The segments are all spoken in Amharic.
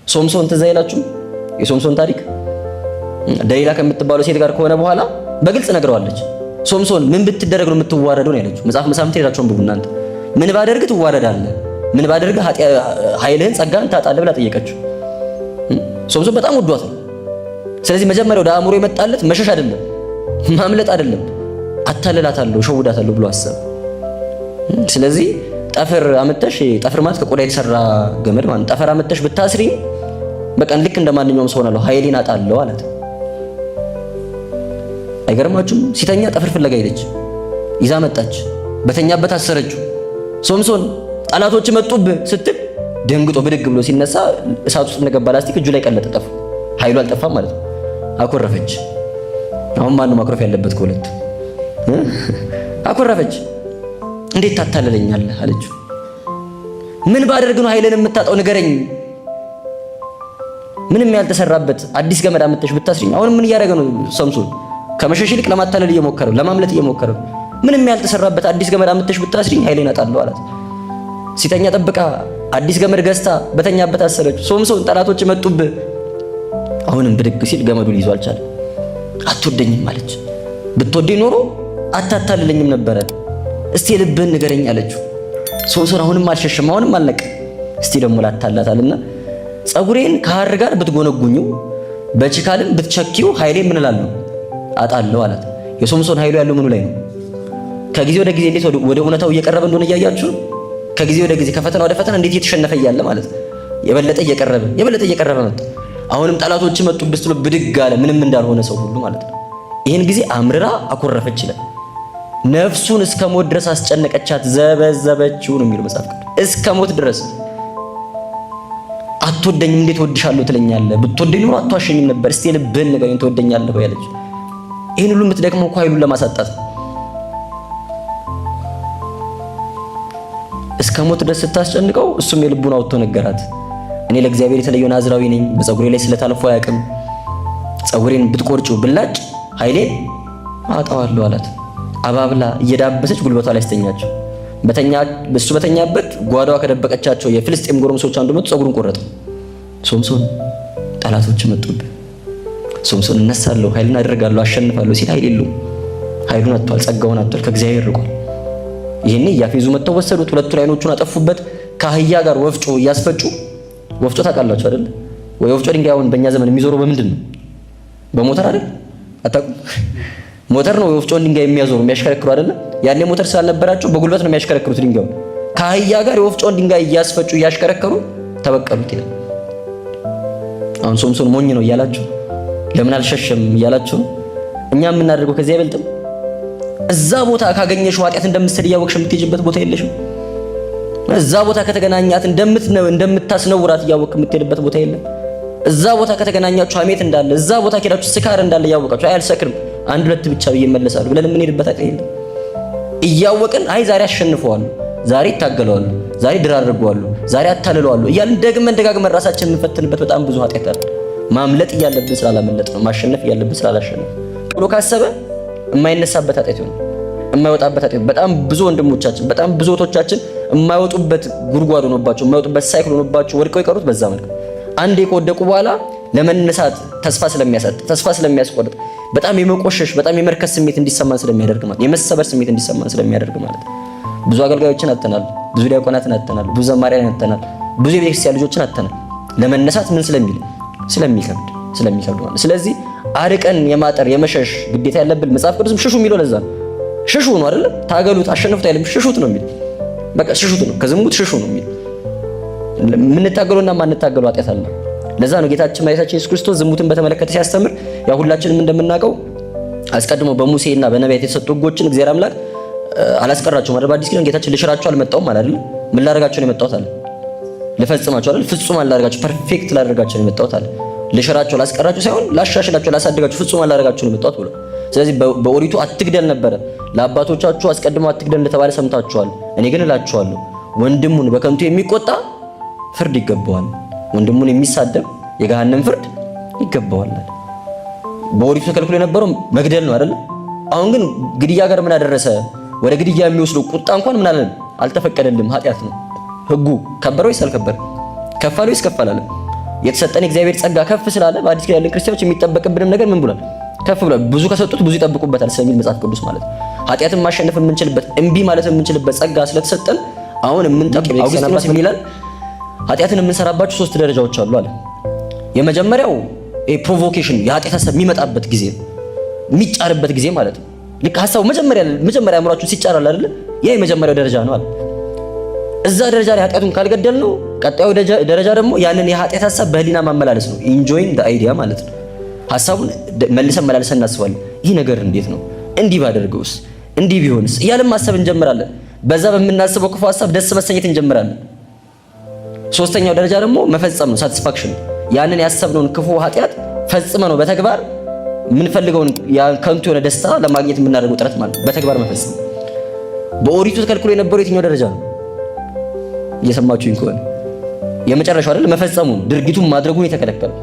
ሶምሶን ትዝ አይላችሁ? የሶምሶን ታሪክ ደሊላ ከምትባለው ሴት ጋር ከሆነ በኋላ በግልጽ ነግረዋለች። ሶምሶን ምን ብትደረግ ነው የምትዋረደው ነው ያለችው። መጽሐፍ መሳፍንት ሄዳችሁ አንብቡ እናንተ። ምን ባደርግ ትዋረዳለህ? ምን ባደርግ ኃይልህን ጸጋን ታጣለህ ብላ ጠየቀችው። ሶምሶን በጣም ወዷት ነው። ስለዚህ መጀመሪያ ወደ አእምሮ የመጣለት መሸሽ አይደለም፣ ማምለጥ አይደለም፣ አታልላታለሁ፣ ሸውዳታለሁ ብሎ አሰበ። ስለዚህ ጠፍር አመጣሽ፣ ጠፍር ማለት ከቆዳ የተሰራ ገመድ ማለት ጠፍር አመጣሽ ብታስሪኝ በቃ ልክ እንደማንኛውም ሰው ሆናለሁ፣ ኃይሌን አጣለሁ አላት። አይገርማችሁም? ሲተኛ ጠፍር ፍለጋ ሄደች፣ ይዛ መጣች፣ በተኛበት አሰረችው። ሶምሶን ጠላቶች መጡብህ ስትል ደንግጦ ብድግ ብሎ ሲነሳ እሳት ውስጥ እንደገባ ላስቲክ እጁ ላይ ቀለጠ። ጠፉ፣ ኃይሉ አልጠፋም ማለት ነው። አኮረፈች። አሁን ማነው ማኩረፍ ያለበት? ከሁለት አኮረፈች። እንዴት ታታለለኛለህ አለችው። ምን ባደርግ ነው ኃይልን የምታጣው ንገረኝ። ምንም ያልተሰራበት አዲስ ገመድ አመጣሽ ብታስሪኝ። አሁን ምን እያደረገ ነው ሶምሶን? ከመሸሽ ይልቅ ለማታለል እየሞከረ ነው፣ ለማምለጥ እየሞከረ ነው። ምንም ያልተሰራበት አዲስ ገመድ አመጣሽ ብታስሪኝ ኃይሌን አጣለሁ አላት። ሲተኛ ጠብቃ አዲስ ገመድ ገዝታ በተኛበት አሰረችው። ሶምሶን ጠላቶች መጡብህ። አሁንም ብድግ ሲል ገመዱን ይዞ አልቻለም። አትወደኝም አለች። ብትወደኝ ኖሮ አታታልለኝም ነበረ። እስቲ ልብህን ንገረኝ አለችው። ሶምሶን አሁንም አልሸሸም፣ አሁንም አልነቀም። እስቲ ደግሞ ላታላታልና ጸጉሬን ከሐር ጋር ብትጎነጉኙ በችካልም ብትቸኪው ኃይሌን ምን እላለሁ አጣለሁ አላት። የሶምሶን ኃይሉ ያለው ምኑ ላይ ነው? ከጊዜ ወደ ጊዜ እንዴት ወደ እውነታው እየቀረበ እንደሆነ እያያችሁ ነው። ከጊዜ ወደ ጊዜ ከፈተና ወደ ፈተና እንዴት እየተሸነፈ እያለ ማለት ነው። የበለጠ እየቀረበ መጣ። አሁንም ጠላቶች መጡብስ ብሎ ብድግ አለ፣ ምንም እንዳልሆነ ሰው ሁሉ ማለት ነው። ይህን ጊዜ አምርራ አኮረፈች ይላል። ነፍሱን እስከ ሞት ድረስ አስጨነቀቻት፣ ዘበዘበችው ነው የሚለው መጽሐፍ ቅዱስ። እስከ ሞት ድረስ አትወደኝም፣ እንዴት ወድሻለሁ ትለኛለህ? ብትወደኝ ኖሮ አትዋሸኝም ነበር። እስቲ ልብህን ንገረኝ፣ ትወደኛለህ ወይ አለች። ይህን ሁሉ የምትደክመው እኮ ኃይሉን ለማሳጣት እስከ ሞት ድረስ ስታስጨንቀው እሱም የልቡን አውጥቶ ነገራት። እኔ ለእግዚአብሔር የተለየው ናዝራዊ ነኝ፣ በፀጉሬ ላይ ስለታልፎ አያውቅም። ፀጉሬን ብትቆርጪው ብላጭ ኃይሌን አጣዋለሁ አላት። አባብላ እየዳበሰች ጉልበቷ ላይ አስተኛቸው። እሱ በተኛበት ጓዳዋ ከደበቀቻቸው የፍልስጤም ጎረምሶች አንዱ መጡ፣ ፀጉሩን ቆረጠ። ሶምሶን ጠላቶች መጡብህ። ሶምሶን እነሳለሁ፣ ኃይልን አደርጋለሁ፣ አሸንፋለሁ ሲል ኃይል የለውም። ኃይሉን አጥቷል፣ ጸጋውን አጥቷል፣ ከእግዚአብሔር ርቋል። ይሄኔ እያፌዙ መጥተው ወሰዱት። ሁለቱን አይኖቹን አጠፉበት። ከአህያ ጋር ወፍጮ እያስፈጩ፣ ወፍጮ ታውቃላችሁ አይደል? ወይ ወፍጮ ድንጋይ አሁን በእኛ ዘመን የሚዞረው በምንድን ነው? በሞተር አይደል? አታውቁም? ሞተር ነው የወፍጮን ድንጋይ የሚያዞሩ የሚያሽከረክሩ አይደል? ያኔ ሞተር ስላልነበራቸው በጉልበት ነው የሚያሽከረክሩት ድንጋዩን። ከአህያ ጋር የወፍጮን ድንጋይ እያስፈጩ እያሽከረከሩ ተበቀሉት ይላል። አሁን ሶምሶን ሞኝ ነው እያላችሁ ለምን አልሸሸም እያላችሁ እኛ የምናደርገው ከዚህ አይበልጥም? እዛ ቦታ ካገኘሽው ኃጢአት እንደምትሰድ እያወቅሽ የምትሄጂበት ቦታ የለሽም? እዛ ቦታ ከተገናኛት እንደምታስነውራት እያወቅሽ የምትሄድበት ቦታ የለም? እዛ ቦታ ከተገናኛችሁ ሐሜት እንዳለ፣ እዛ ቦታ ከሄዳችሁ ስካር እንዳለ እያወቃችሁ አይ አልሰክርም አንድ ሁለት ብቻ ብዬ እመለሳለሁ ብለን የምንሄድበት ኃጢአት የለም? እያወቅን አይ ዛሬ አሸንፈዋለሁ፣ ዛሬ ይታገለዋለሁ፣ ዛሬ ድር አድርገዋለሁ፣ ዛሬ አታልለዋለሁ እያልን ደግመን ራሳችንን የምንፈትንበት በጣም ብዙ ኃጢአት አለ። ማምለጥ እያለብን ስላላመለጥ ነው፣ ማሸነፍ እያለብን ስላላሸነፍ ብሎ ካሰበ የማይነሳበት ኃጢአት ይሆናል፣ የማይወጣበት ኃጢአት። በጣም ብዙ ወንድሞቻችን፣ በጣም ብዙ እህቶቻችን የማይወጡበት ጉድጓድ ሆኖባቸው፣ የማይወጡበት ሳይክል ሆኖባቸው ወድቀው የቀሩት በዛ መልክ። አንዴ ከወደቁ በኋላ ለመነሳት ተስፋ ስለሚያሳጥ፣ ተስፋ ስለሚያስቆርጥ፣ በጣም የመቆሸሽ በጣም የመርከስ ስሜት እንዲሰማን ስለሚያደርግ ማለት፣ የመሰበር ስሜት እንዲሰማን ስለሚያደርግ ማለት። ብዙ አገልጋዮችን አጥተናል፣ ብዙ ዲያቆናትን አጥተናል፣ ብዙ ዘማሪያን አጥተናል፣ ብዙ የቤተክርስቲያን ልጆችን አጥተናል። ለመነሳት ምን ስለሚከብድ ማለት። ስለዚህ አርቀን የማጠር የመሸሽ ግዴታ ያለብን መጽሐፍ ቅዱስም ሽሹ የሚለው ለዛ ነው። ሽሹ ነው አይደል? ታገሉት አሸንፉት አይልም፣ ሽሹት ነው የሚል። በቃ ሽሹት ነው፣ ከዝሙት ሽሹ ነው የሚል። የምንታገለውና ማንታገለው ኃጢአት አለ። ለዛ ነው ጌታችን መድኃኒታችን ኢየሱስ ክርስቶስ ዝሙትን በተመለከተ ሲያስተምር ያው ሁላችንም እንደምናውቀው አስቀድሞ በሙሴና በነቢያት የተሰጡ ሕጎችን እግዚአብሔር አምላክ አላስቀራቸውም አይደል? በአዲስ ኪዳን ጌታችን ልሽራቸው አልመጣሁም አይደል? ምን ላደርጋቸው ነው የመጣሁት አለ? ልፈጽማቸው አይደል? ፍጹም ላደርጋቸው፣ ፐርፌክት ላደርጋቸው ነው የመጣሁት አለ። ልሽራቸው ላስቀራቸው ሳይሆን ላሻሽላቸው፣ ላሳድጋቸው፣ ፍጹም ላደርጋቸው ነው የመጣሁት ብሎ። ስለዚህ በኦሪቱ አትግደል ነበረ። ለአባቶቻችሁ አስቀድሞ አትግደል እንደተባለ ሰምታችኋል። እኔ ግን እላችኋለሁ ወንድሙን በከንቱ የሚቆጣ ፍርድ ይገባዋል፣ ወንድሙን የሚሳደብ የገሃነም ፍርድ ይገባዋል። በኦሪቱ ተከልክሎ የነበረው መግደል ነው አይደል? አሁን ግን ግድያ ጋር ምን አደረሰ? ወደ ግድያ የሚወስደው ቁጣ እንኳን ምን አለን? አልተፈቀደልም፣ ኃጢአት ነው። ህጉ ከበረ ወይስ አልከበረ? ከፋለ ወይስ ከፍ አላለም? የተሰጠን የእግዚአብሔር ጸጋ ከፍ ስላለ በአዲስ ኪዳን ያለን ክርስቲያኖች የሚጠበቅብንም ነገር ምን ብሏል? ከፍ ብሏል። ብዙ ከሰጡት ብዙ ይጠብቁበታል ስለሚል መጽሐፍ ቅዱስ ማለት ነው። ኃጢአትን ማሸነፍ የምንችልበት እምቢ ማለት የምንችልበት ጸጋ ስለተሰጠን አሁን የምንጠብቀው አውግስጢኖስ ምን ይላል? ኃጢአትን የምንሰራባቸው 3 ደረጃዎች አሉ አለ። የመጀመሪያው ፕሮቮኬሽን የኃጢአት ሐሳብ የሚመጣበት ጊዜ ነው፣ የሚጫርበት ጊዜ ማለት ነው። ልክ ሐሳቡ መጀመሪያ አእምሯችሁ ሲጫራል አይደል? ያ የመጀመሪያው ደረጃ ነው አለ። እዛ ደረጃ ላይ ኃጢአቱን ካልገደል ነው ቀጣዩ ደረጃ ደግሞ ያንን የኃጢአት ሐሳብ በህሊና ማመላለስ ነው። ኢንጆይንግ ዘ አይዲያ ማለት ነው። ሐሳቡን መልሰን መላለሰን እናስባለን። ይህ ነገር እንዴት ነው? እንዲህ ባደርገውስ? እንዲህ ቢሆንስ? እያልን ማሰብ እንጀምራለን። በዛ በምናስበው ክፉ ሐሳብ ደስ መሰኘት እንጀምራለን። ሶስተኛው ደረጃ ደግሞ መፈጸም ነው፣ ሳቲስፋክሽን። ያንን ያሰብነውን ክፉ ኃጢአት ፈጽመ ነው በተግባር የምንፈልገውን ከንቱ የሆነ ደስታ ለማግኘት የምናደርገው ጥረት ማለት በተግባር መፈጸም። በኦሪቱ ተከልክሎ የነበረው የትኛው ደረጃ ነው? እየሰማችሁኝ ከሆነ የመጨረሻው አይደል? መፈጸሙ ድርጊቱን ማድረጉን የተከለከለው።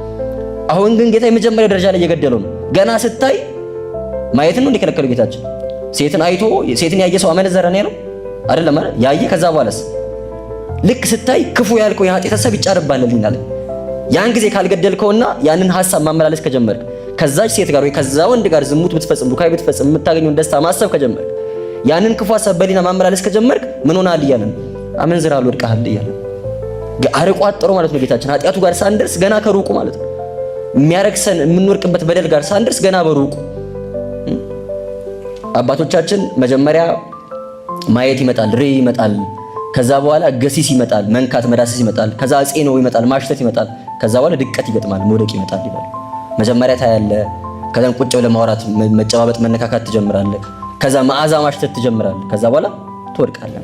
አሁን ግን ጌታ የመጀመሪያው ደረጃ ላይ እየገደለው ነው። ገና ስታይ ማየትን ነው እንደከለከለው ጌታችን። ሴትን ያየ ሰው አመነዘረ ነው ያለው አይደለም ማለት ያየ። ከዛ በኋላስ ልክ ስታይ ክፉ ያልከው የኃጢአት ሐሳብ ይጫርባል ይላል። ያን ጊዜ ካልገደልከውና ያንን ሐሳብ ማመላለስ ከጀመርክ ከዛች ሴት ጋር ወይ ከዛ ወንድ ጋር ዝሙት ብትፈጽም ዱካይ ብትፈጽም የምታገኘውን ደስታ ማሰብ ከጀመርክ ያንን ክፉ ሐሳብ በሊና ማመላለስ ከጀመርክ ምን ሆነሃል እያለ ነው። አመንዝራል ወድቀሃል እያለ አርቆ አጥሮ ማለት ነው ጌታችን። ኃጢአቱ ጋር ሳንደርስ ገና ከሩቁ ማለት ነው የሚያረክሰን የምንወርቅበት በደል ጋር ሳንደርስ ገና በሩቁ አባቶቻችን መጀመሪያ ማየት ይመጣል፣ ርዕይ ይመጣል። ከዛ በኋላ ገሲስ ይመጣል፣ መንካት መዳሰስ ይመጣል። ከዛ አጼኖ ይመጣል፣ ማሽተት ይመጣል። ከዛ በኋላ ድቀት ይገጥማል፣ መውደቅ ይመጣል ይላል። መጀመሪያ ታያለህ፣ ከዛም ቁጭ ብለህ ማውራት፣ መጨባበጥ፣ መነካካት ትጀምራለህ። ከዛ መዓዛ ማሽተት ትጀምራለህ። ከዛ በኋላ ትወድቃለህ።